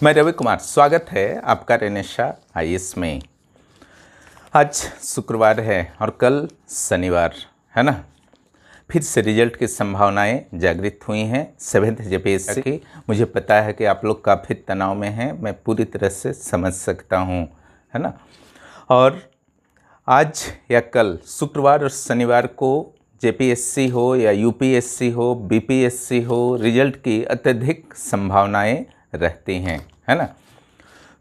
मैं रवि कुमार, स्वागत है आपका रेनेशा आईएएस में। आज शुक्रवार है और कल शनिवार है ना। फिर से रिजल्ट की संभावनाएं जागृत हुई हैं 7th जेपीएससी की। मुझे पता है कि आप लोग काफ़ी तनाव में हैं, मैं पूरी तरह से समझ सकता हूं, है ना। और आज या कल शुक्रवार और शनिवार को जेपीएससी हो या यूपीएससी हो, बीपीएससी हो, रिजल्ट की अत्यधिक संभावनाएं रहती हैं, है ना।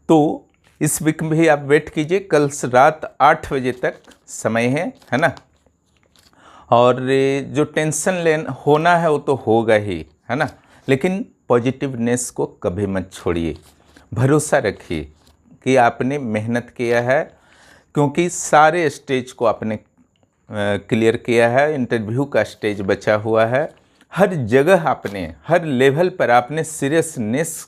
तो इस वीक भी आप वेट कीजिए, कल रात 8 बजे तक समय है ना। और जो टेंशन होना है वो तो होगा ही, है ना। लेकिन पॉजिटिवनेस को कभी मत छोड़िए, भरोसा रखिए कि आपने मेहनत किया है, क्योंकि सारे स्टेज को आपने क्लियर किया है। इंटरव्यू का स्टेज बचा हुआ है। हर जगह आपने, हर लेवल पर आपने सीरियसनेस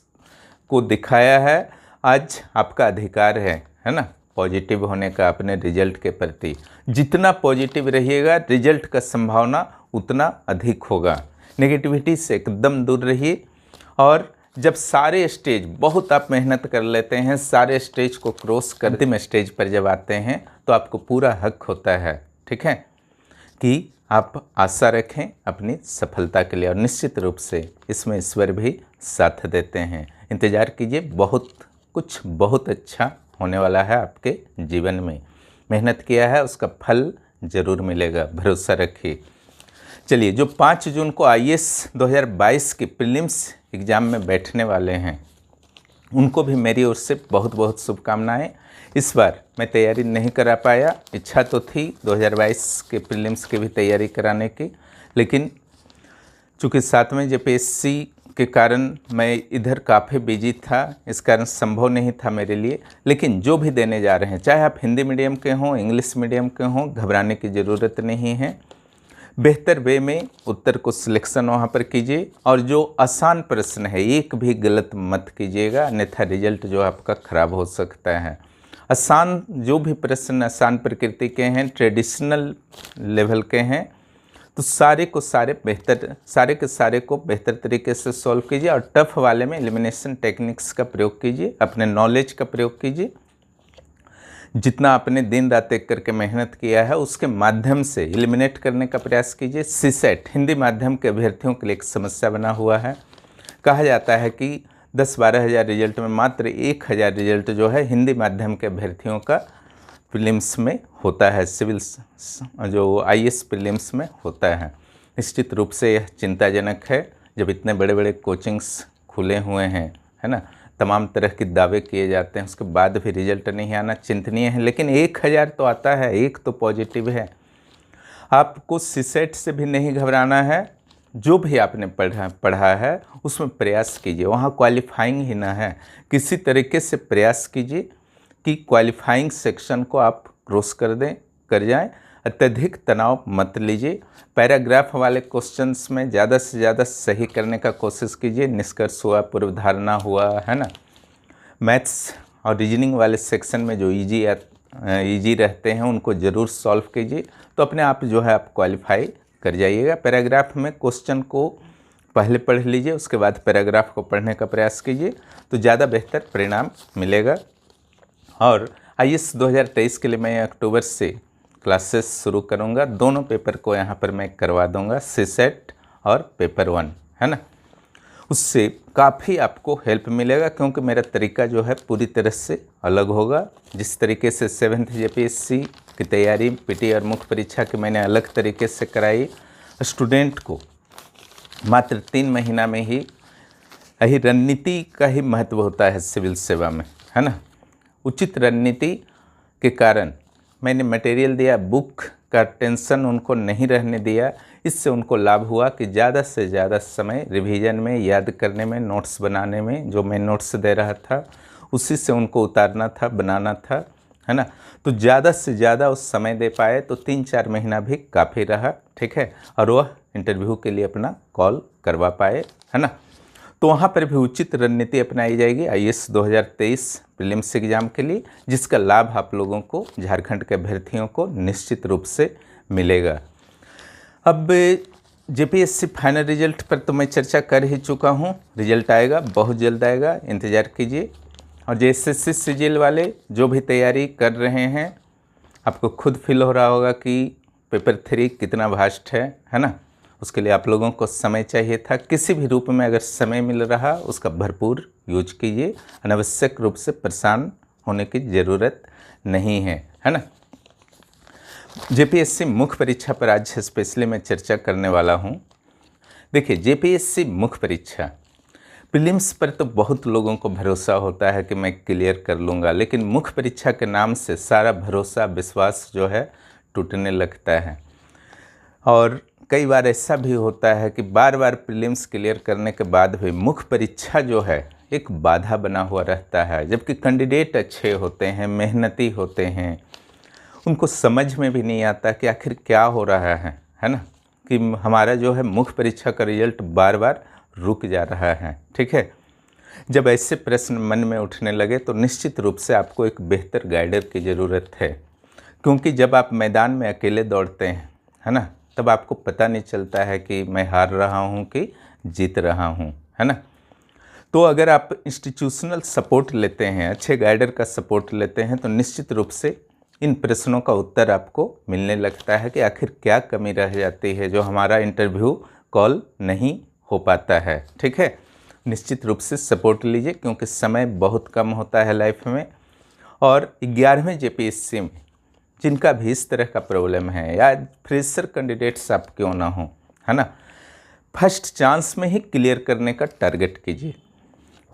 को दिखाया है। आज आपका अधिकार है ना, पॉजिटिव होने का अपने रिजल्ट के प्रति। जितना पॉजिटिव रहिएगा रिजल्ट का संभावना उतना अधिक होगा। नेगेटिविटी से एकदम दूर रहिए। और जब सारे स्टेज, बहुत आप मेहनत कर लेते हैं, सारे स्टेज को क्रॉस कर अंतिम स्टेज पर जब आते हैं तो आपको पूरा हक होता है, ठीक है, कि आप आशा रखें अपनी सफलता के लिए। और निश्चित रूप से इसमें ईश्वर भी साथ देते हैं। इंतज़ार कीजिए, बहुत अच्छा होने वाला है आपके जीवन में। मेहनत किया है उसका फल ज़रूर मिलेगा, भरोसा रखिए। चलिए, जो 5 जून को आईएएस 2022 की प्रीलिम्स एग्ज़ाम में बैठने वाले हैं उनको भी मेरी ओर से बहुत बहुत शुभकामनाएं। इस बार मैं तैयारी नहीं करा पाया, इच्छा तो थी 2022 के प्रीलिम्स की भी तैयारी कराने की, लेकिन चूँकि 7वें जेपीएससी के कारण मैं इधर काफ़ी बिजी था, इस कारण संभव नहीं था मेरे लिए। लेकिन जो भी देने जा रहे हैं, चाहे आप हिंदी मीडियम के हों, इंग्लिश मीडियम के हों, घबराने की ज़रूरत नहीं है। बेहतर वे में उत्तर को सिलेक्शन वहाँ पर कीजिए, और जो आसान प्रश्न है एक भी गलत मत कीजिएगा, अन्यथा रिजल्ट जो आपका ख़राब हो सकता है। आसान जो भी प्रश्न आसान प्रकृति के हैं, ट्रेडिशनल लेवल के हैं, तो सारे के सारे को बेहतर तरीके से सॉल्व कीजिए। और टफ वाले में एलिमिनेशन टेक्निक्स का प्रयोग कीजिए, अपने नॉलेज का प्रयोग कीजिए। जितना आपने दिन रात एक करके मेहनत किया है उसके माध्यम से एलिमिनेट करने का प्रयास कीजिए। सीसेट हिंदी माध्यम के अभ्यर्थियों के लिए एक समस्या बना हुआ है। कहा जाता है कि 10-12 हज़ार रिजल्ट में मात्र 1,000 रिजल्ट जो है हिंदी माध्यम के अभ्यर्थियों का प्रीलिम्स में होता है, सिविल जो आईएएस प्रीलिम्स में होता है। निश्चित रूप से यह चिंताजनक है, जब इतने बड़े बड़े कोचिंग्स खुले हुए हैं, है ना, तमाम तरह के दावे किए जाते हैं, उसके बाद भी रिजल्ट नहीं आना चिंतनीय है। लेकिन 1,000 तो आता है, एक तो पॉजिटिव है। आपको सीसेट से भी नहीं घबराना है। जो भी आपने पढ़ा है उसमें प्रयास कीजिए, वहाँ क्वालिफाइंग ही ना है, किसी तरीके से प्रयास कीजिए कि क्वालिफाइंग सेक्शन को आप क्रॉस कर जाएं। अत्यधिक तनाव मत लीजिए। पैराग्राफ वाले क्वेश्चंस में ज़्यादा से ज़्यादा सही करने का कोशिश कीजिए। निष्कर्ष हुआ, पूर्वधारणा हुआ, है ना। मैथ्स और रीजनिंग वाले सेक्शन में जो इजी रहते हैं उनको ज़रूर सॉल्व कीजिए, तो अपने आप जो है आप क्वालिफाई कर जाइएगा। पैराग्राफ में क्वेश्चन को पहले पढ़ लीजिए, उसके बाद पैराग्राफ को पढ़ने का प्रयास कीजिए, तो ज़्यादा बेहतर परिणाम मिलेगा। और आईएएस 2023 के लिए मैं अक्टूबर से क्लासेस शुरू करूंगा। दोनों पेपर को यहाँ पर मैं करवा दूंगा, सीसेट और पेपर 1, है ना। उससे काफ़ी आपको हेल्प मिलेगा, क्योंकि मेरा तरीका जो है पूरी तरह से अलग होगा। जिस तरीके से 7th जेपीएससी की तैयारी, पीटी और मुख्य परीक्षा की मैंने अलग तरीके से कराई, स्टूडेंट को मात्र 3 महीना में ही यही रणनीति का ही महत्व होता है सिविल सेवा में, है ना। उचित रणनीति के कारण मैंने मटेरियल दिया, बुक का टेंशन उनको नहीं रहने दिया। इससे उनको लाभ हुआ कि ज़्यादा से ज़्यादा समय रिवीजन में, याद करने में, नोट्स बनाने में, जो मैं नोट्स दे रहा था उसी से उनको उतारना था, बनाना था, है ना। तो ज़्यादा से ज़्यादा उस समय दे पाए, तो 3-4 महीना भी काफ़ी रहा, ठीक है। और वह इंटरव्यू के लिए अपना कॉल करवा पाए, है ना। तो वहाँ पर भी उचित रणनीति अपनाई जाएगी आईएएस 2023 प्रीलिम्स एग्जाम के लिए, जिसका लाभ आप लोगों को, झारखंड के अभ्यर्थियों को निश्चित रूप से मिलेगा। अब जेपीएससी फाइनल रिजल्ट पर तो मैं चर्चा कर ही चुका हूँ। रिजल्ट आएगा, बहुत जल्द आएगा, इंतज़ार कीजिए। और जो एसएससी सीजीएल वाले जो भी तैयारी कर रहे हैं, आपको खुद फील हो रहा होगा कि पेपर 3 कितना वास्ट है ना। उसके लिए आप लोगों को समय चाहिए था। किसी भी रूप में अगर समय मिल रहा उसका भरपूर यूज कीजिए। अनावश्यक रूप से परेशान होने की ज़रूरत नहीं है ना। जेपीएससी मुख्य परीक्षा पर आज स्पेशली मैं चर्चा करने वाला हूँ। देखिए, जेपीएससी मुख्य परीक्षा प्रीलिम्स पर तो बहुत लोगों को भरोसा होता है कि मैं क्लियर कर लूँगा, लेकिन मुख्य परीक्षा के नाम से सारा भरोसा विश्वास जो है टूटने लगता है। और कई बार ऐसा भी होता है कि बार बार प्रीलिम्स क्लियर करने के बाद भी मुख्य परीक्षा जो है एक बाधा बना हुआ रहता है, जबकि कैंडिडेट अच्छे होते हैं, मेहनती होते हैं, उनको समझ में भी नहीं आता कि आखिर क्या हो रहा है ना, कि हमारा जो है मुख्य परीक्षा का रिजल्ट बार बार रुक जा रहा है। ठीक है, जब ऐसे प्रश्न मन में उठने लगे तो निश्चित रूप से आपको एक बेहतर गाइडर की ज़रूरत है, क्योंकि जब आप मैदान में अकेले दौड़ते हैं है ना, तब आपको पता नहीं चलता है कि मैं हार रहा हूँ कि जीत रहा हूँ, है ना। तो अगर आप इंस्टीट्यूशनल सपोर्ट लेते हैं, अच्छे गाइडर का सपोर्ट लेते हैं, तो निश्चित रूप से इन प्रश्नों का उत्तर आपको मिलने लगता है कि आखिर क्या कमी रह जाती है जो हमारा इंटरव्यू कॉल नहीं हो पाता है। ठीक है, निश्चित रूप से सपोर्ट लीजिए, क्योंकि समय बहुत कम होता है लाइफ में। और 11वें जेपीएससी में जिनका भी इस तरह का प्रॉब्लम है, या फ्रेशर कैंडिडेट्स आप क्यों ना हो, है ना, फर्स्ट चांस में ही क्लियर करने का टारगेट कीजिए।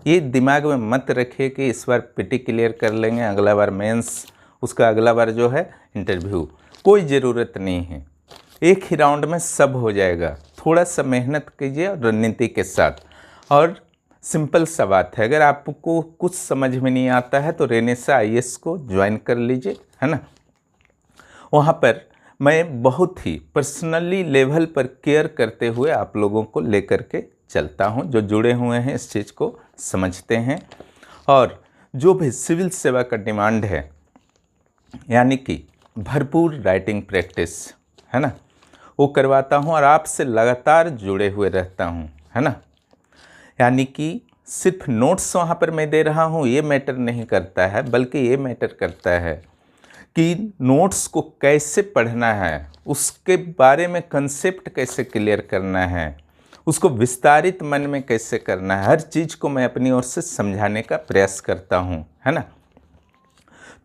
ये दिमाग में मत रखिए कि इस बार पीटी क्लियर कर लेंगे, अगला बार मेंस, उसका अगला बार जो है इंटरव्यू। कोई ज़रूरत नहीं है, एक ही राउंड में सब हो जाएगा। थोड़ा सा मेहनत कीजिए और रणनीति के साथ। और सिंपल सा बात है, अगर आपको कुछ समझ में नहीं आता है तो रेनेसा आईएएस को ज्वाइन कर लीजिए, है ना। वहाँ पर मैं बहुत ही पर्सनली लेवल पर केयर करते हुए आप लोगों को लेकर के चलता हूँ, जो जुड़े हुए हैं इस चीज़ को समझते हैं। और जो भी सिविल सेवा का डिमांड है, यानी कि भरपूर राइटिंग प्रैक्टिस, है ना, वो करवाता हूँ और आपसे लगातार जुड़े हुए रहता हूँ, है ना। यानी कि सिर्फ नोट्स वहाँ पर मैं दे रहा हूँ ये मैटर नहीं करता है, बल्कि ये मैटर करता है कि नोट्स को कैसे पढ़ना है, उसके बारे में कंसेप्ट कैसे क्लियर करना है, उसको विस्तारित मन में कैसे करना है, हर चीज़ को मैं अपनी ओर से समझाने का प्रयास करता हूँ, है ना।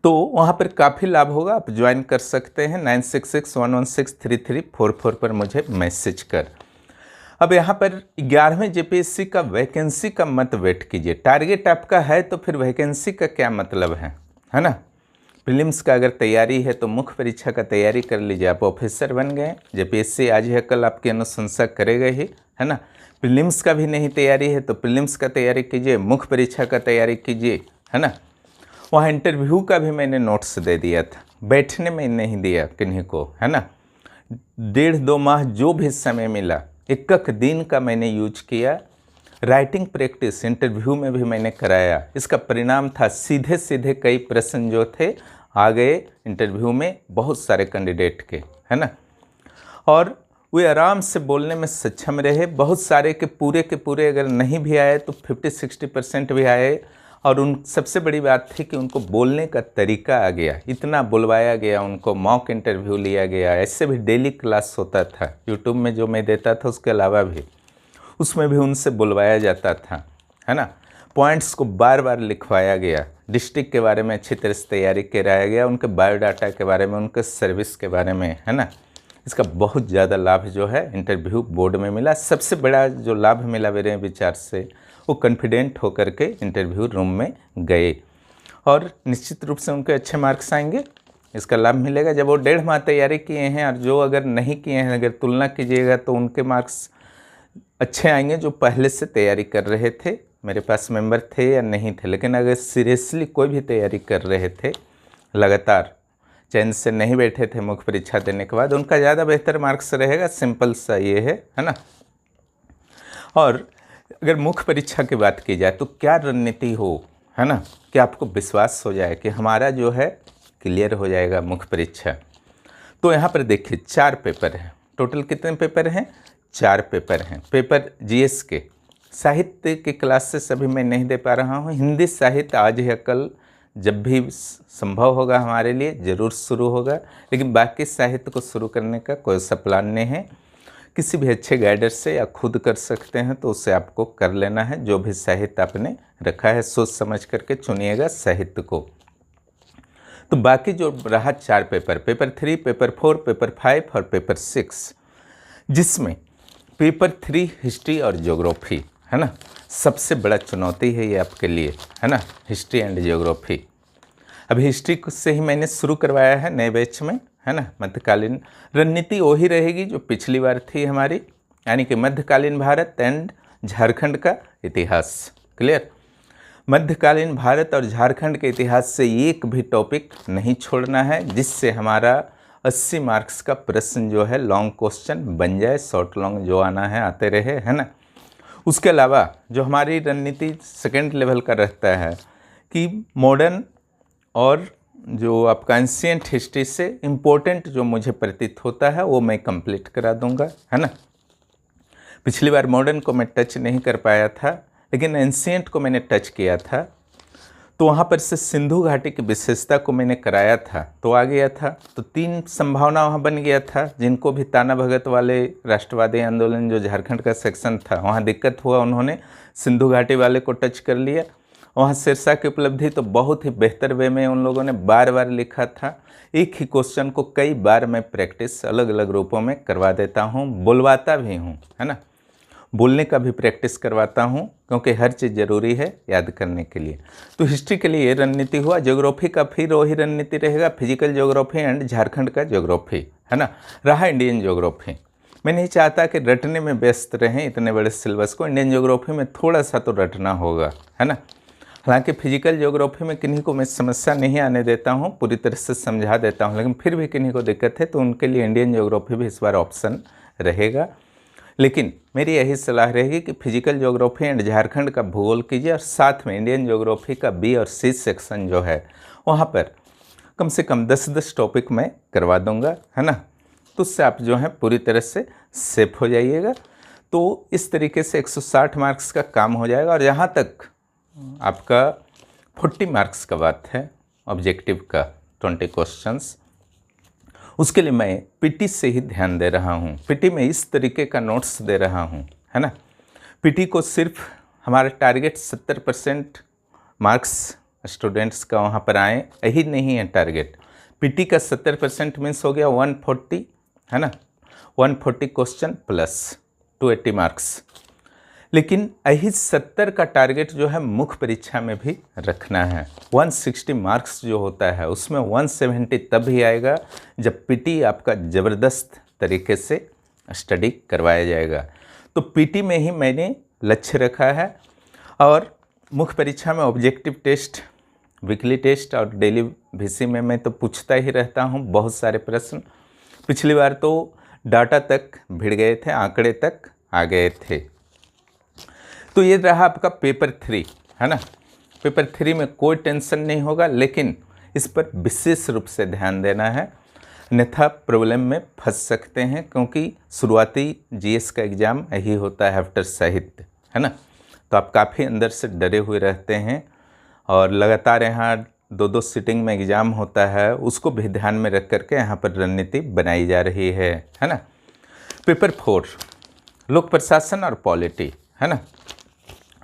तो वहाँ पर काफ़ी लाभ होगा। आप ज्वाइन कर सकते हैं 9661163344 पर मुझे मैसेज कर। अब यहाँ पर 11वें जेपीएससी का वैकेंसी का मत वेट कीजिए। टारगेट आपका है तो फिर वैकेंसी का क्या मतलब है ना। प्रीलिम्स का अगर तैयारी है तो मुख्य परीक्षा का तैयारी कर लीजिए, आप ऑफिसर बन गए। जेपीएससी आज है कल आपकी अनुशंसा करेगा ही, है ना। प्रीलिम्स का भी नहीं तैयारी है तो प्रीलिम्स का तैयारी कीजिए, मुख्य परीक्षा का तैयारी कीजिए, है ना। वहाँ इंटरव्यू का भी मैंने नोट्स दे दिया था, बैठने में नहीं दिया किन्हीं को, है ना। 1.5-2 माह जो भी समय मिला, एक दिन का मैंने यूज किया। राइटिंग प्रैक्टिस इंटरव्यू में भी मैंने कराया। इसका परिणाम था सीधे सीधे कई प्रश्न जो थे आ गए इंटरव्यू में बहुत सारे कैंडिडेट के, है ना। और वे आराम से बोलने में सक्षम रहे। बहुत सारे के पूरे अगर नहीं भी आए तो 50-60% भी आए। और उन सबसे बड़ी बात थी कि उनको बोलने का तरीका आ गया, इतना बुलवाया गया उनको, मॉक इंटरव्यू लिया गया। ऐसे भी डेली क्लास होता था यूट्यूब में जो मैं देता था, उसके अलावा भी उसमें भी उनसे बुलवाया जाता था, है ना। पॉइंट्स को बार बार लिखवाया गया, डिस्ट्रिक्ट के बारे में अच्छी तरह से तैयारी कराया गया, उनके बायोडाटा के बारे में, उनके सर्विस के बारे में, है ना। इसका बहुत ज़्यादा लाभ जो है इंटरव्यू बोर्ड में मिला। सबसे बड़ा जो लाभ मिला मेरे विचार से, वो कॉन्फिडेंट होकर के इंटरव्यू रूम में गए और निश्चित रूप से उनके अच्छे मार्क्स आएंगे। इसका लाभ मिलेगा जब वो 1.5 माह तैयारी किए हैं, और जो अगर नहीं किए हैं, अगर तुलना कीजिएगा तो उनके मार्क्स अच्छे आएंगे जो पहले से तैयारी कर रहे थे। मेरे पास मेंबर थे या नहीं थे, लेकिन अगर सीरियसली कोई भी तैयारी कर रहे थे, लगातार चैन से नहीं बैठे थे मुख्य परीक्षा देने के बाद, उनका ज़्यादा बेहतर मार्क्स रहेगा। सिंपल सा ये है ना। और अगर मुख्य परीक्षा की बात की जाए तो क्या रणनीति हो, है ना, कि आपको विश्वास हो जाए कि हमारा जो है क्लियर हो जाएगा मुख्य परीक्षा। तो यहाँ पर देखिए 4 पेपर हैं। टोटल कितने पेपर हैं? 4 पेपर हैं। पेपर जीएस के, साहित्य की क्लासेस अभी मैं नहीं दे पा रहा हूँ। हिंदी साहित्य आज या कल जब भी संभव होगा हमारे लिए ज़रूर शुरू होगा, लेकिन बाकी साहित्य को शुरू करने का कोई सा प्लान नहीं है। किसी भी अच्छे गाइडर से या खुद कर सकते हैं तो उसे आपको कर लेना है। जो भी साहित्य आपने रखा है सोच समझ करके चुनिएगा साहित्य को। तो बाकी जो रहा 4 पेपर, पेपर 3, पेपर 4, पेपर 5 और पेपर 6, जिसमें पेपर 3 हिस्ट्री और ज्योग्राफी है ना, सबसे बड़ा चुनौती है ये आपके लिए, है ना, हिस्ट्री एंड ज्योग्राफी। अभी हिस्ट्री से ही मैंने शुरू करवाया है नए बैच में, है ना। मध्यकालीन रणनीति वही रहेगी जो पिछली बार थी हमारी, यानी कि मध्यकालीन भारत एंड झारखंड का इतिहास। क्लियर? मध्यकालीन भारत और झारखंड के इतिहास से एक भी टॉपिक नहीं छोड़ना है, जिससे हमारा 80 मार्क्स का प्रश्न जो है लॉन्ग क्वेश्चन बन जाए। शॉर्ट लॉन्ग जो आना है आते रहे, है ना। उसके अलावा जो हमारी रणनीति सेकेंड लेवल का रहता है कि मॉडर्न और जो आपका एंशिएंट हिस्ट्री से इम्पोर्टेंट जो मुझे प्रतीत होता है वो मैं कंप्लीट करा दूंगा, है ना। पिछली बार मॉडर्न को मैं टच नहीं कर पाया था, लेकिन एंशिएंट को मैंने टच किया था। तो वहाँ पर से सिंधु घाटी की विशेषता को मैंने कराया था तो आ गया था। तो 3 संभावना वहाँ बन गया था। जिनको भी ताना भगत वाले राष्ट्रवादी आंदोलन जो झारखंड का सेक्शन था वहाँ दिक्कत हुआ, उन्होंने सिंधु घाटी वाले को टच कर लिया। वहाँ शेरशाह की उपलब्धि तो बहुत ही बेहतर वे में उन लोगों ने बार बार लिखा था। एक ही क्वेश्चन को कई बार मैं प्रैक्टिस अलग अलग रूपों में करवा देता हूँ, बुलवाता भी हूँ, है ना। बोलने का भी प्रैक्टिस करवाता हूँ क्योंकि हर चीज़ ज़रूरी है याद करने के लिए। तो हिस्ट्री के लिए ये रणनीति हुआ। ज्योग्राफी का फिर वही रणनीति रहेगा, फिजिकल ज्योग्राफी एंड झारखंड का ज्योग्राफी, है ना। रहा इंडियन ज्योग्राफी, मैं नहीं चाहता कि रटने में व्यस्त रहें इतने बड़े सिलेबस को। इंडियन ज्योग्राफी में थोड़ा सा तो रटना होगा, है ना। हालांकि फिजिकल ज्योग्राफी में किन्हीं को मैं समस्या नहीं आने देता हूँ, पूरी तरह से समझा देता हूँ, लेकिन फिर भी किन्हीं को दिक्कत है तो उनके लिए इंडियन ज्योग्राफी भी इस बार ऑप्शन रहेगा। लेकिन मेरी यही सलाह रहेगी कि फिजिकल ज्योग्राफी एंड झारखंड का भूगोल कीजिए और साथ में इंडियन ज्योग्राफी का बी और सी सेक्शन जो है वहाँ पर कम से कम 10-10 टॉपिक मैं करवा दूँगा, है ना। तो उससे आप जो है पूरी तरह से सेफ हो जाइएगा। तो इस तरीके से 160 मार्क्स का काम हो जाएगा। और जहाँ तक आपका 40 मार्क्स का बात है ऑब्जेक्टिव का 20 क्वेश्चंस, उसके लिए मैं पीटी से ही ध्यान दे रहा हूँ। पीटी में इस तरीके का नोट्स दे रहा हूँ, है ना। पीटी को सिर्फ हमारा टारगेट 70% मार्क्स स्टूडेंट्स का वहाँ पर आए, यही नहीं है टारगेट। पीटी का 70% मीन्स हो गया 140, है ना। 140 क्वेश्चन प्लस 280 मार्क्स। लेकिन यही 70 का टारगेट जो है मुख्य परीक्षा में भी रखना है। 160 मार्क्स जो होता है उसमें 170 तब ही आएगा जब पीटी आपका ज़बरदस्त तरीके से स्टडी करवाया जाएगा। तो पीटी में ही मैंने लक्ष्य रखा है। और मुख्य परीक्षा में ऑब्जेक्टिव टेस्ट, वीकली टेस्ट और डेली वीसी में मैं तो पूछता ही रहता हूँ बहुत सारे प्रश्न। पिछली बार तो डाटा तक भिड़ गए थे, आंकड़े तक आ गए थे। तो ये रहा आपका पेपर 3, है ना। पेपर 3 में कोई टेंशन नहीं होगा, लेकिन इस पर विशेष रूप से ध्यान देना है, अन्यथा प्रॉब्लम में फंस सकते हैं। क्योंकि शुरुआती जीएस का एग्ज़ाम यही होता है आफ्टर साहित्य, है ना। तो आप काफ़ी अंदर से डरे हुए रहते हैं और लगातार यहाँ 2-2 सीटिंग में एग्ज़ाम होता है, उसको भी ध्यान में रख करके यहाँ पर रणनीति बनाई जा रही है ना। पेपर 4 लोक प्रशासन और पॉलिटी, है ना।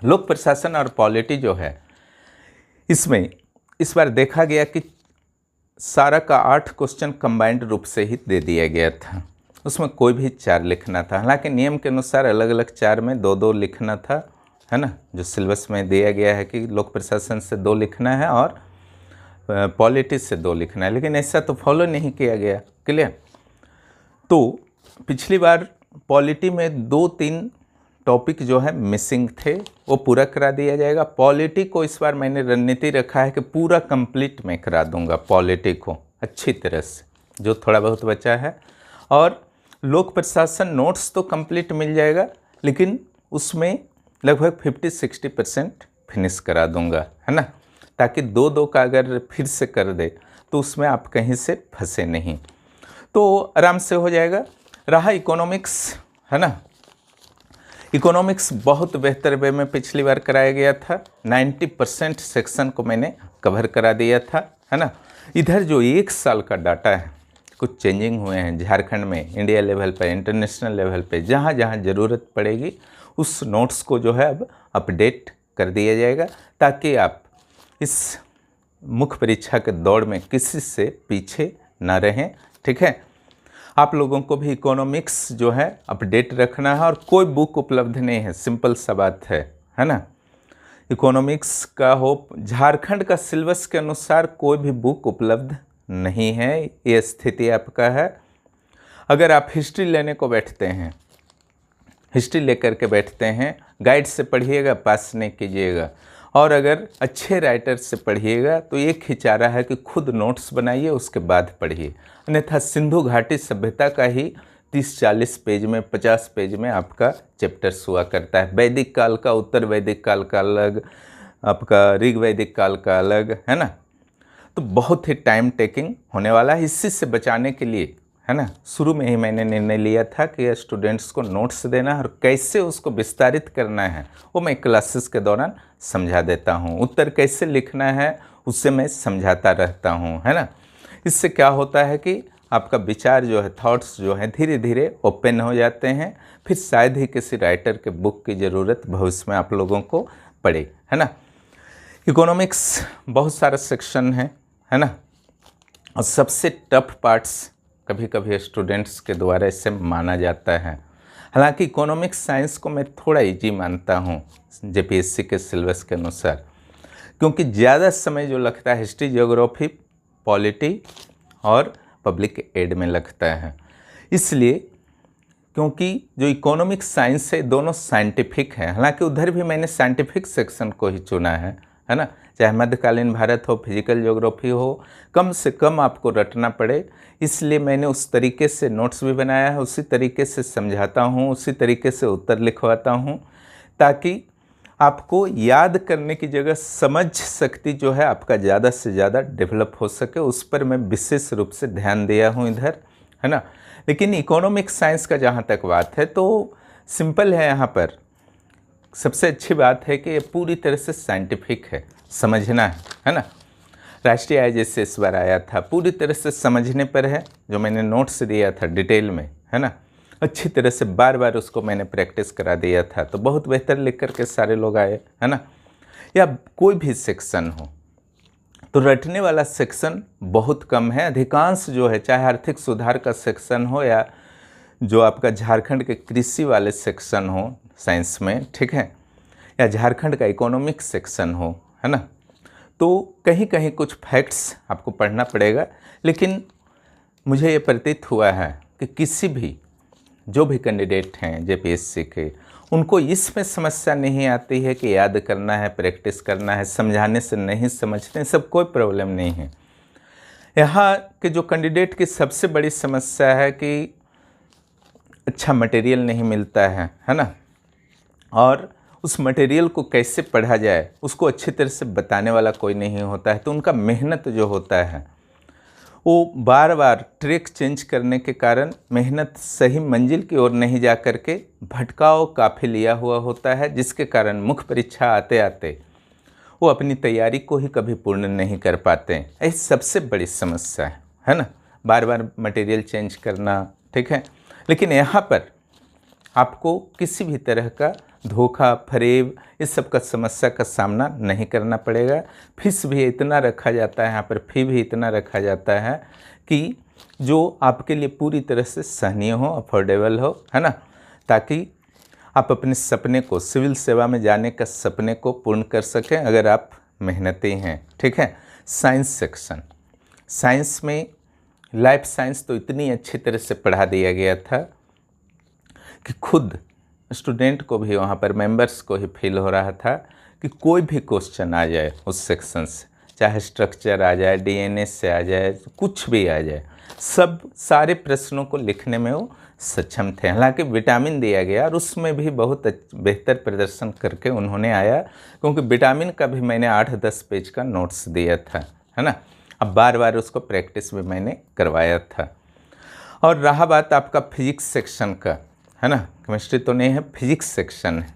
लोक प्रशासन और पॉलिटी जो है इसमें इस बार देखा गया कि सारा का 8 क्वेश्चन कंबाइंड रूप से ही दे दिया गया था। उसमें कोई भी 4 लिखना था। हालांकि नियम के अनुसार अलग अलग 4 में 2-2 लिखना था, है ना। जो सिलेबस में दिया गया है कि लोक प्रशासन से 2 लिखना है और पॉलिटी से 2 लिखना है, लेकिन ऐसा तो फॉलो नहीं किया गया। क्लियर। तो पिछली बार पॉलिटी में 2-3 टॉपिक जो है मिसिंग थे, वो पूरा करा दिया जाएगा। पॉलिटी को इस बार मैंने रणनीति रखा है कि पूरा कंप्लीट मैं करा दूंगा पॉलिटी को अच्छी तरह से, जो थोड़ा बहुत बचा है। और लोक प्रशासन नोट्स तो कंप्लीट मिल जाएगा, लेकिन उसमें लगभग 50-60% फिनिश करा दूंगा, है ना। ताकि 2-2 का अगर फिर से कर दे तो उसमें आप कहीं से फंसे नहीं, तो आराम से हो जाएगा। रहा इकोनॉमिक्स, है ना। इकोनॉमिक्स बहुत बेहतर वे में पिछली बार कराया गया था, 90% सेक्शन को मैंने कवर करा दिया था, है ना। इधर जो 1 साल का डाटा है, कुछ चेंजिंग हुए हैं झारखंड में, इंडिया लेवल पे, इंटरनेशनल लेवल पे, जहाँ जहाँ ज़रूरत पड़ेगी उस नोट्स को जो है अब अपडेट कर दिया जाएगा, ताकि आप इस मुख्य परीक्षा के दौड़ में किसी से पीछे ना रहें, ठीक है। आप लोगों को भी इकोनॉमिक्स जो है अपडेट रखना है, और कोई बुक उपलब्ध नहीं है, सिंपल सा बात है ना। इकोनॉमिक्स का हो, झारखंड का सिलेबस के अनुसार कोई भी बुक उपलब्ध नहीं है, ये स्थिति आपका है। अगर आप हिस्ट्री लेने को बैठते हैं, हिस्ट्री लेकर के बैठते हैं, गाइड से पढ़िएगा, पास नहीं कीजिएगा। और अगर अच्छे राइटर से पढ़िएगा तो एक ही चारा है कि खुद नोट्स बनाइए, उसके बाद पढ़िए। अन्यथा सिंधु घाटी सभ्यता का ही 30-40 पेज में, 50 पेज में आपका चैप्टर्स हुआ करता है। वैदिक काल का, उत्तर वैदिक काल का अलग, आपका ऋग वैदिक काल का अलग, है ना। तो बहुत ही टाइम टेकिंग होने वाला है। इसी से बचाने के लिए, है ना, शुरू में ही मैंने निर्णय लिया था कि स्टूडेंट्स को नोट्स देना है और कैसे उसको विस्तारित करना है वो मैं क्लासेस के दौरान समझा देता हूँ। उत्तर कैसे लिखना है उससे मैं समझाता रहता हूँ, है ना। इससे क्या होता है कि आपका विचार जो है, थॉट्स जो है, धीरे धीरे ओपन हो जाते हैं। फिर शायद ही किसी राइटर के बुक की ज़रूरत भविष्य में आप लोगों को पड़े, है ना। इकोनॉमिक्स बहुत सारा सेक्शन है ना, और सबसे टफ पार्ट्स कभी कभी स्टूडेंट्स के द्वारा इसे माना जाता है। हालांकि इकोनॉमिक्स साइंस को मैं थोड़ा इजी मानता हूँ जेपीएससी के सिलेबस के अनुसार, क्योंकि ज़्यादा समय जो लगता है हिस्ट्री, ज्योग्राफी, पॉलिटी और पब्लिक एड में लगता है। इसलिए क्योंकि जो इकोनॉमिक्स साइंस है दोनों साइंटिफिक है, हालांकि उधर भी मैंने साइंटिफिक सेक्शन को ही चुना है ना। चाहे मध्यकालीन भारत हो, फिजिकल ज्योग्राफी हो, कम से कम आपको रटना पड़े, इसलिए मैंने उस तरीके से नोट्स भी बनाया है, उसी तरीके से समझाता हूँ, उसी तरीके से उत्तर लिखवाता हूँ, ताकि आपको याद करने की जगह समझ शक्ति जो है आपका ज़्यादा से ज़्यादा डेवलप हो सके। उस पर मैं विशेष रूप से ध्यान दिया हूँ इधर, है ना। लेकिन इकोनॉमिक्स साइंस का जहाँ तक बात है तो सिंपल है। यहाँ पर सबसे अच्छी बात है कि ये पूरी तरह से साइंटिफिक है, समझना है ना। राष्ट्रीय आय जैसे इस बार आया था, पूरी तरह से समझने पर है। जो मैंने नोट्स दिया था डिटेल में, है ना, अच्छी तरह से बार बार उसको मैंने प्रैक्टिस करा दिया था, तो बहुत बेहतर लिख करके सारे लोग आए, है ना। या कोई भी सेक्शन हो तो रटने वाला सेक्शन बहुत कम है। अधिकांश जो है, चाहे आर्थिक सुधार का सेक्शन हो या जो आपका झारखंड के कृषि वाले सेक्शन हो साइंस में, ठीक है, या झारखंड का इकोनॉमिक्स सेक्शन हो, है ना, तो कहीं कहीं कुछ फैक्ट्स आपको पढ़ना पड़ेगा। लेकिन मुझे ये प्रतीत हुआ है कि किसी भी जो भी कैंडिडेट हैं जेपीएससी के, उनको इसमें समस्या नहीं आती है कि याद करना है, प्रैक्टिस करना है, समझाने से नहीं समझते, सब कोई प्रॉब्लम नहीं है। यहाँ के जो कैंडिडेट की सबसे बड़ी समस्या है कि अच्छा मटेरियल नहीं मिलता है ना, और उस मटेरियल को कैसे पढ़ा जाए उसको अच्छी तरह से बताने वाला कोई नहीं होता है। तो उनका मेहनत जो होता है वो बार बार ट्रैक चेंज करने के कारण मेहनत सही मंजिल की ओर नहीं जा कर के भटकाव काफ़ी लिया हुआ होता है, जिसके कारण मुख्य परीक्षा आते आते वो अपनी तैयारी को ही कभी पूर्ण नहीं कर पाते। यही सबसे बड़ी समस्या है ना, बार बार मटेरियल चेंज करना, ठीक है। लेकिन यहाँ पर आपको किसी भी तरह का धोखा, फरेब, इस सब का समस्या का सामना नहीं करना पड़ेगा। फीस भी इतना रखा जाता है, यहाँ पर फ़ी भी इतना रखा जाता है कि जो आपके लिए पूरी तरह से सहनीय हो, अफोर्डेबल हो, है ना, ताकि आप अपने सपने को, सिविल सेवा में जाने का सपने को पूर्ण कर सकें अगर आप मेहनती हैं, ठीक है। साइंस सेक्शन, साइंस में लाइफ साइंस तो इतनी अच्छी तरह से पढ़ा दिया गया था कि खुद स्टूडेंट को भी, वहाँ पर मेंबर्स को ही फील हो रहा था कि कोई भी क्वेश्चन आ जाए उस सेक्शन से, चाहे स्ट्रक्चर आ जाए, डीएनए से आ जाए, कुछ भी आ जाए, सब सारे प्रश्नों को लिखने में वो सक्षम थे। हालांकि विटामिन दिया गया और उसमें भी बहुत बेहतर प्रदर्शन करके उन्होंने आया, क्योंकि विटामिन का भी मैंने 8-10 पेज का नोट्स दिया था, है ना। अब बार बार उसको प्रैक्टिस भी मैंने करवाया था। और रहा बात आपका फिजिक्स सेक्शन का, है ना, केमिस्ट्री तो नहीं है, फिजिक्स सेक्शन है।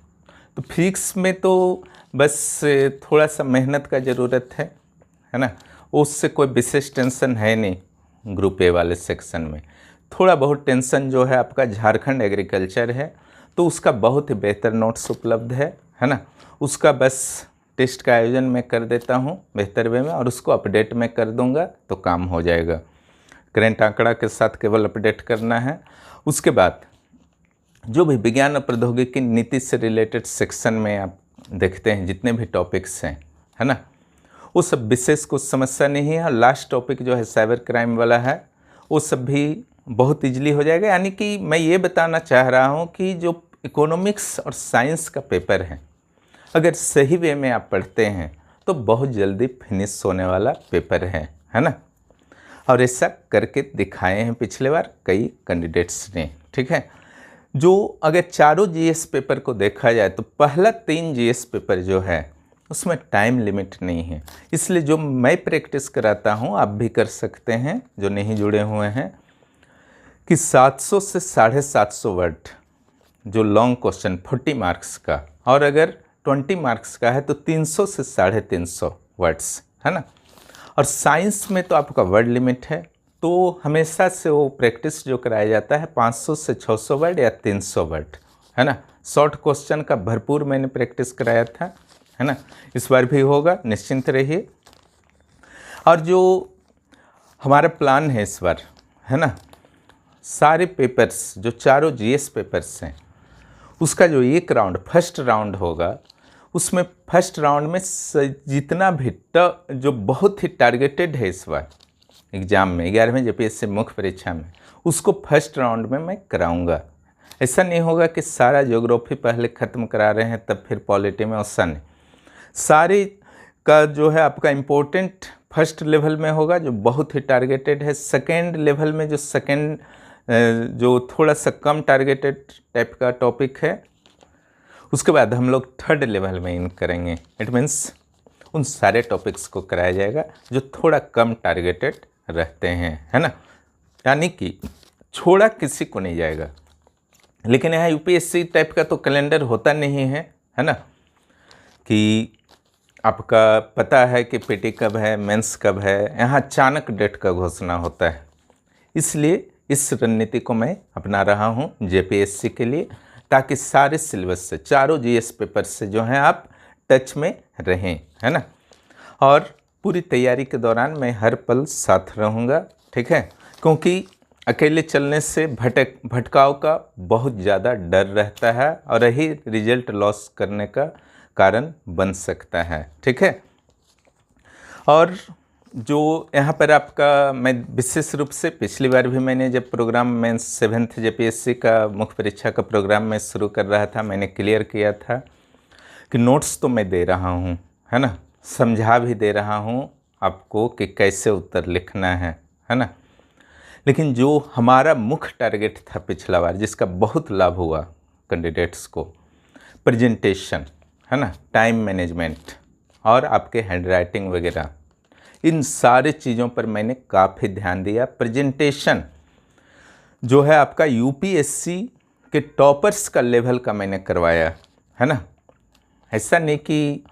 तो फिजिक्स में तो बस थोड़ा सा मेहनत का ज़रूरत है ना, उससे कोई विशेष टेंशन है नहीं। ग्रुप ए वाले सेक्शन में थोड़ा बहुत टेंशन जो है आपका झारखंड एग्रीकल्चर है, तो उसका बहुत ही बेहतर नोट्स उपलब्ध है ना, उसका बस टेस्ट का आयोजन मैं कर देता हूँ बेहतर वे में और उसको अपडेट में कर दूँगा तो काम हो जाएगा। करेंट आंकड़ा के साथ केवल अपडेट करना है। उसके बाद जो भी विज्ञान और प्रौद्योगिकी नीति से रिलेटेड सेक्शन में आप देखते हैं जितने भी टॉपिक्स हैं, है ना, वो सब विशेष कुछ समस्या नहीं है। और लास्ट टॉपिक जो है साइबर क्राइम वाला है, वो सब भी बहुत ईजिली हो जाएगा। यानी कि मैं ये बताना चाह रहा हूँ कि जो इकोनॉमिक्स और साइंस का पेपर है, अगर सही वे में आप पढ़ते हैं तो बहुत जल्दी फिनिश होने वाला पेपर है ना। और ऐसा करके दिखाए हैं पिछले बार कई कैंडिडेट्स ने, ठीक है। जो अगर चारों जीएस पेपर को देखा जाए तो पहला 3 जीएस पेपर जो है उसमें टाइम लिमिट नहीं है, इसलिए जो मैं प्रैक्टिस कराता हूँ आप भी कर सकते हैं जो नहीं जुड़े हुए हैं, कि 700 से 750 वर्ड जो लॉन्ग क्वेश्चन 40 मार्क्स का, और अगर 20 मार्क्स का है तो 300 से 350 वर्ड्स, है ना। और साइंस में तो आपका वर्ड लिमिट है, तो हमेशा से वो प्रैक्टिस जो कराया जाता है 500 से 600 वर्ड या 300 वर्ड, है ना। शॉर्ट क्वेश्चन का भरपूर मैंने प्रैक्टिस कराया था, है ना, इस बार भी होगा, निश्चिंत रहिए। और जो हमारा प्लान है इस बार, है ना, सारे पेपर्स जो चारों जीएस पेपर्स हैं उसका जो एक राउंड फर्स्ट राउंड होगा, उसमें फर्स्ट राउंड में जितना भी जो बहुत ही टारगेटेड है इस बार एग्ज़ाम में 11वें जेपीएससी मुख्य परीक्षा में, उसको फर्स्ट राउंड में मैं कराऊंगा। ऐसा नहीं होगा कि सारा ज्योग्राफी पहले ख़त्म करा रहे हैं तब फिर पॉलिटी में, ऐसा नहीं। सारी का जो है आपका इम्पोर्टेंट फर्स्ट लेवल में होगा जो बहुत ही टारगेटेड है। सेकेंड लेवल में जो थोड़ा सा कम टारगेटेड टाइप का टॉपिक है, उसके बाद हम लोग थर्ड लेवल में इन करेंगे। इट मीन्स उन सारे टॉपिक्स को कराया जाएगा जो थोड़ा कम टारगेटेड रहते हैं, है ना, यानी कि छोड़ा किसी को नहीं जाएगा। लेकिन यहाँ यूपीएससी टाइप का तो कैलेंडर होता नहीं है ना, कि आपका पता है कि पीटी कब है, मेंस कब है, यहाँ अचानक डेट का घोषणा होता है। इसलिए इस रणनीति को मैं अपना रहा हूँ जेपीएससी के लिए, ताकि सारे सिलेबस से चारों जीएस पेपर से जो है आप टच में रहें, है ना। और पूरी तैयारी के दौरान मैं हर पल साथ रहूँगा, ठीक है, क्योंकि अकेले चलने से भटकाव का बहुत ज़्यादा डर रहता है और यही रिजल्ट लॉस करने का कारण बन सकता है, ठीक है। और जो यहाँ पर आपका मैं विशेष रूप से पिछली बार भी मैंने जब प्रोग्राम में 7th जेपीएससी का मुख्य परीक्षा का प्रोग्राम में शुरू कर रहा था, मैंने क्लियर किया था कि नोट्स तो मैं दे रहा हूँ, है ना, समझा भी दे रहा हूँ आपको कि कैसे उत्तर लिखना है ना। लेकिन जो हमारा मुख्य टारगेट था पिछला बार, जिसका बहुत लाभ हुआ कैंडिडेट्स को, प्रेजेंटेशन, है ना, टाइम मैनेजमेंट और आपके हैंडराइटिंग वगैरह, इन सारे चीज़ों पर मैंने काफ़ी ध्यान दिया। प्रेजेंटेशन जो है आपका यूपीएससी के टॉपर्स का लेवल का मैंने करवाया, है ना। ऐसा नहीं कि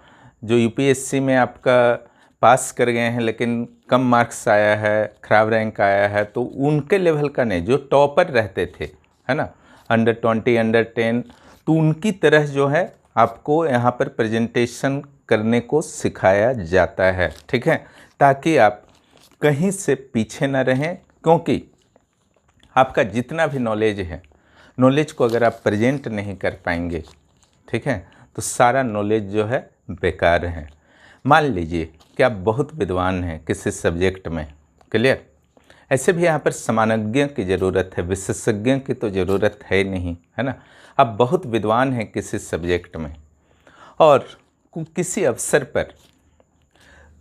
जो यूपीएससी में आपका पास कर गए हैं लेकिन कम मार्क्स आया है, खराब रैंक आया है, तो उनके लेवल का नहीं, जो टॉपर रहते थे, है ना, अंडर 20 अंडर 10, तो उनकी तरह जो है आपको यहाँ पर प्रेजेंटेशन करने को सिखाया जाता है, ठीक है, ताकि आप कहीं से पीछे न रहें। क्योंकि आपका जितना भी नॉलेज है, नॉलेज को अगर आप प्रेजेंट नहीं कर पाएंगे, ठीक है, तो सारा नॉलेज जो है बेकार है। मान लीजिए कि आप बहुत विद्वान हैं किसी सब्जेक्ट में, क्लियर, ऐसे भी यहाँ पर समानज्ञ की ज़रूरत है, विशेषज्ञ की तो ज़रूरत है नहीं, है ना। आप बहुत विद्वान हैं किसी सब्जेक्ट में और किसी अवसर पर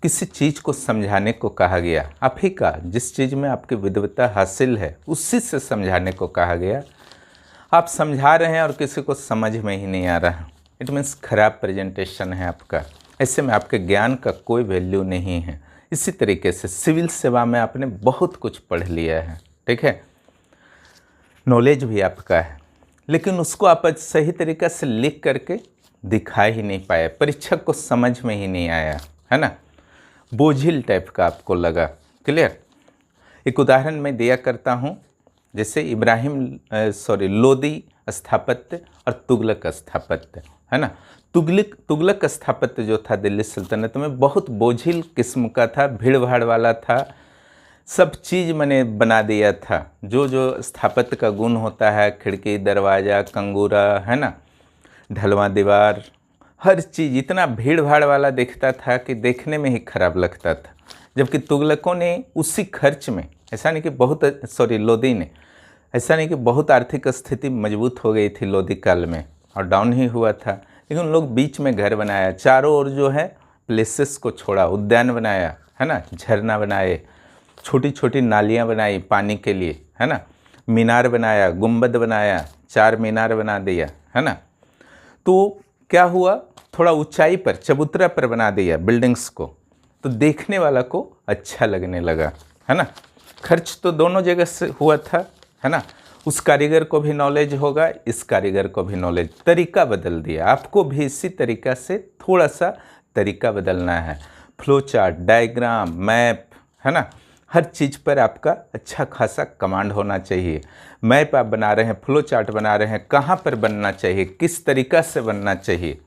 किसी चीज़ को समझाने को कहा गया, आप ही का जिस चीज़ में आपकी विद्वता हासिल है उसी से समझाने को कहा गया, आप समझा रहे हैं और किसी को समझ में ही नहीं आ रहा, इट मीन्स खराब प्रेजेंटेशन है आपका। ऐसे में आपके ज्ञान का कोई वैल्यू नहीं है। इसी तरीके से सिविल सेवा में आपने बहुत कुछ पढ़ लिया है, ठीक है, नॉलेज भी आपका है, लेकिन उसको आप सही तरीक़ा से लिख करके दिखा ही नहीं पाया, परीक्षक को समझ में ही नहीं आया, है ना, बोझिल टाइप का आपको लगा। क्लियर। एक उदाहरण मैं दिया करता हूँ, जैसे लोदी स्थापत्य और तुगलक स्थापत्य, है ना। तुगलक स्थापत्य जो था दिल्ली सल्तनत में बहुत बोझिल किस्म का था, भीड़ भाड़ वाला था, सब चीज़ मैंने बना दिया था। जो जो स्थापत्य का गुण होता है, खिड़की, दरवाज़ा, कंगूरा, है ना, ढलवा दीवार, हर चीज़ इतना भीड़ भाड़ वाला दिखता था कि देखने में ही खराब लगता था। जबकि तुगलकों ने उसी खर्च में, ऐसा नहीं कि लोदी ने, ऐसा नहीं कि बहुत आर्थिक स्थिति मजबूत हो गई थी लोदी काल में और डाउन ही हुआ था, लेकिन उन लोग बीच में घर बनाया, चारों ओर जो है प्लेसेस को छोड़ा, उद्यान बनाया, है ना, झरना बनाए, छोटी छोटी नालियाँ बनाई पानी के लिए, है ना, मीनार बनाया, गुंबद बनाया, 4 मीनार बना दिया, है ना। तो क्या हुआ, थोड़ा ऊंचाई पर, चबूतरा पर बना दिया बिल्डिंग्स को, तो देखने वाला को अच्छा लगने लगा, है ना। खर्च तो दोनों जगह से हुआ था, है ना। उस कारीगर को भी नॉलेज होगा, इस कारीगर को भी नॉलेज, तरीका बदल दिया। आपको भी इसी तरीका से थोड़ा सा तरीका बदलना है। फ्लो चार्ट, डायग्राम, मैप, है ना, हर चीज़ पर आपका अच्छा खासा कमांड होना चाहिए। मैप आप बना रहे हैं, फ्लो चार्ट बना रहे हैं, कहाँ पर बनना चाहिए, किस तरीका से बनना चाहिए,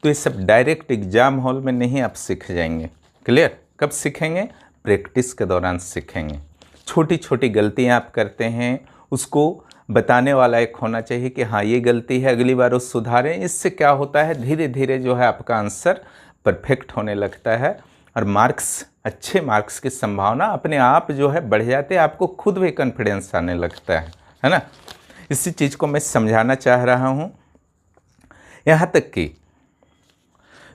तो ये सब डायरेक्ट एग्जाम हॉल में नहीं आप सीख जाएंगे। क्लियर। कब सीखेंगे, प्रैक्टिस के दौरान सीखेंगे। छोटी छोटी गलतियाँ आप करते हैं, उसको बताने वाला एक होना चाहिए कि हाँ ये गलती है, अगली बार उस सुधारें। इससे क्या होता है, धीरे धीरे जो है आपका आंसर परफेक्ट होने लगता है और मार्क्स, अच्छे मार्क्स की संभावना अपने आप जो है बढ़ जाते हैं, आपको खुद भी कॉन्फिडेंस आने लगता है ना। इसी चीज़ को मैं समझाना चाह रहा हूँ। यहाँ तक कि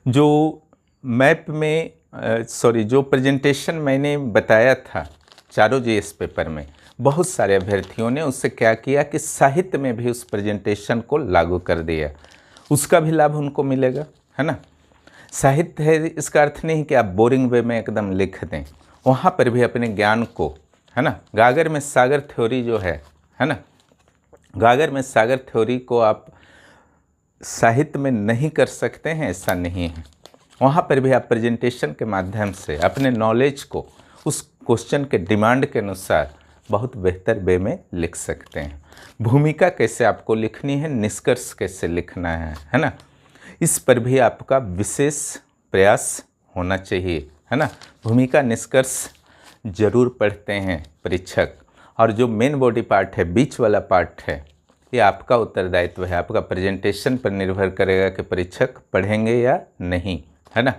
जो मैप में जो प्रेजेंटेशन मैंने बताया था चारों जीएस पेपर में, बहुत सारे अभ्यर्थियों ने उससे क्या किया कि साहित्य में भी उस प्रेजेंटेशन को लागू कर दिया, उसका भी लाभ उनको मिलेगा, है ना। साहित्य है, इसका अर्थ नहीं कि आप बोरिंग वे में एकदम लिख दें, वहाँ पर भी अपने ज्ञान को, है ना, गागर में सागर थ्योरी जो है ना, गागर में सागर थ्योरी को आप साहित्य में नहीं कर सकते हैं, ऐसा नहीं है। वहाँ पर भी आप प्रेजेंटेशन के माध्यम से अपने नॉलेज को उस क्वेश्चन के डिमांड के अनुसार बहुत बेहतर वे में लिख सकते हैं। भूमिका कैसे आपको लिखनी है, निष्कर्ष कैसे लिखना है ना, इस पर भी आपका विशेष प्रयास होना चाहिए, है ना। भूमिका निष्कर्ष जरूर पढ़ते हैं परीक्षक, और जो मेन बॉडी पार्ट है, बीच वाला पार्ट है, ये आपका उत्तरदायित्व है। आपका प्रेजेंटेशन पर निर्भर करेगा कि परीक्षक पढ़ेंगे या नहीं, है ना।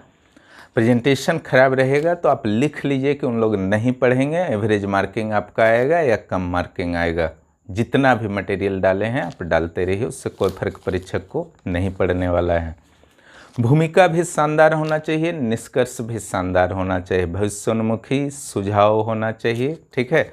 प्रेजेंटेशन खराब रहेगा तो आप लिख लीजिए कि उन लोग नहीं पढ़ेंगे, एवरेज मार्किंग आपका आएगा या कम मार्किंग आएगा। जितना भी मटेरियल डाले हैं आप डालते रहिए, उससे कोई फर्क परीक्षक को नहीं पड़ने वाला है। भूमिका भी शानदार होना चाहिए, निष्कर्ष भी शानदार होना चाहिए, भविष्योन्मुखी सुझाव होना चाहिए, ठीक है।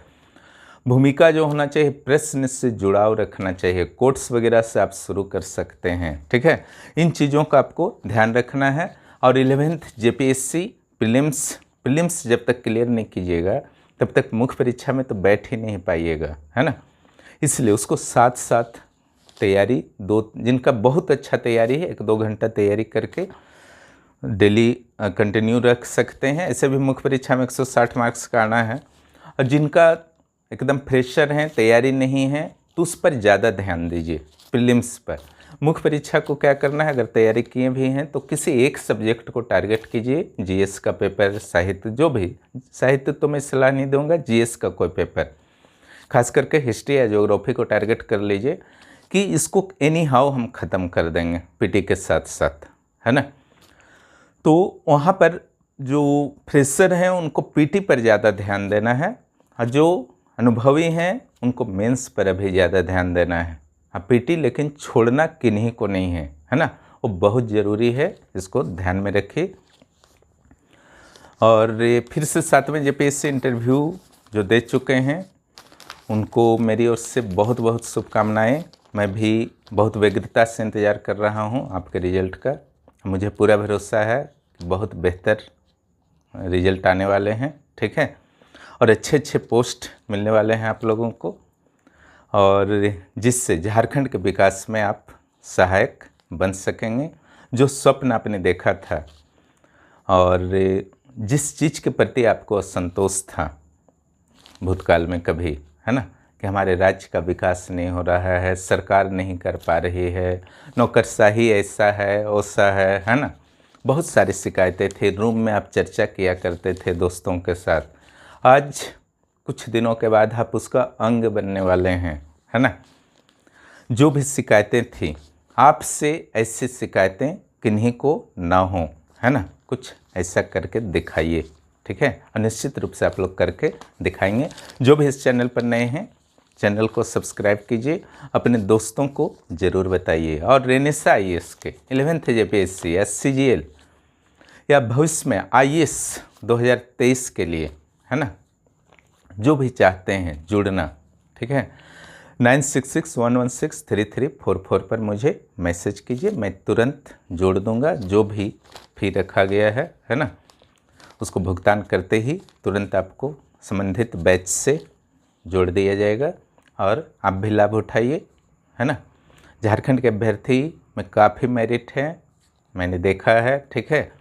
भूमिका जो होना चाहिए, प्रश्न से जुड़ाव रखना चाहिए, कोट्स वगैरह से आप शुरू कर सकते हैं, ठीक है। इन चीज़ों का आपको ध्यान रखना है। और 11th जेपीएससी प्रीलिम्स जब तक क्लियर नहीं कीजिएगा तब तक मुख्य परीक्षा में तो बैठ ही नहीं पाइएगा, है ना। इसलिए उसको साथ साथ तैयारी, जिनका बहुत अच्छा तैयारी है, 1-2 घंटा तैयारी करके डेली कंटिन्यू रख सकते हैं। ऐसे भी मुख्य परीक्षा में 160 मार्क्स का आना है। और जिनका एकदम फ्रेशर हैं, तैयारी नहीं है, तो उस पर ज़्यादा ध्यान दीजिए, प्रीलिम्स पर। मुख्य परीक्षा को क्या करना है, अगर तैयारी किए भी हैं तो किसी एक सब्जेक्ट को टारगेट कीजिए, जीएस का पेपर, साहित्य, जो भी, साहित्य तो मैं सलाह नहीं दूंगा, जीएस का कोई पेपर, खास करके हिस्ट्री या ज्योग्राफी को टारगेट कर लीजिए कि इसको एनी हाउ हम ख़त्म कर देंगे पीटी के साथ साथ, है ना। तो वहाँ पर जो फ्रेशर हैं उनको पीटी पर ज़्यादा ध्यान देना है, और जो अनुभवी हैं उनको मेंस पर अभी ज़्यादा ध्यान देना है। हाँ पीटी लेकिन छोड़ना किन्हीं को नहीं है, है ना, वो बहुत ज़रूरी है, इसको ध्यान में रखिए। और ये फिर से 7वें जेपीएससी इंटरव्यू जो दे चुके हैं उनको मेरी ओर से बहुत बहुत शुभकामनाएं। मैं भी बहुत व्यग्रता से इंतज़ार कर रहा हूं आपके रिज़ल्ट का। मुझे पूरा भरोसा है कि बहुत बेहतर रिज़ल्ट आने वाले हैं, ठीक है, और अच्छे अच्छे पोस्ट मिलने वाले हैं आप लोगों को। और जिससे झारखंड के विकास में आप सहायक बन सकेंगे। जो स्वप्न आपने देखा था और जिस चीज़ के प्रति आपको असंतोष था भूतकाल में कभी, है ना, कि हमारे राज्य का विकास नहीं हो रहा है, सरकार नहीं कर पा रही है, नौकरशाही ऐसा है वैसा है ना, बहुत सारी शिकायतें थी। रूम में आप चर्चा किया करते थे दोस्तों के साथ। आज कुछ दिनों के बाद आप उसका अंग बनने वाले हैं, है ना। जो भी शिकायतें थी, आपसे ऐसी शिकायतें किन्हीं को ना हो, है ना। कुछ ऐसा करके दिखाइए, ठीक है, और निश्चित रूप से आप लोग करके दिखाएंगे। जो भी इस चैनल पर नए हैं, चैनल को सब्सक्राइब कीजिए, अपने दोस्तों को ज़रूर बताइए। और रेनेसा IAS के 11th JPSC SCGL या भविष्य में IAS 2023 के लिए, है ना, जो भी चाहते हैं जुड़ना, ठीक है, 9661163344 पर मुझे मैसेज कीजिए, मैं तुरंत जोड़ दूंगा। जो भी फी रखा गया है ना, उसको भुगतान करते ही तुरंत आपको संबंधित बैच से जोड़ दिया जाएगा और आप भी लाभ उठाइए, है ना। झारखंड के अभ्यर्थी में काफ़ी मेरिट है, मैंने देखा है, ठीक है।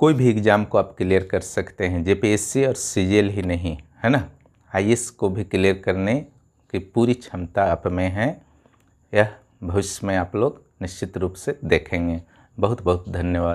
कोई भी एग्ज़ाम को आप क्लियर कर सकते हैं, JPSC और CGL ही नहीं, है ना, IAS को भी क्लियर करने की पूरी क्षमता आप में है। यह भविष्य में आप लोग निश्चित रूप से देखेंगे। बहुत बहुत धन्यवाद।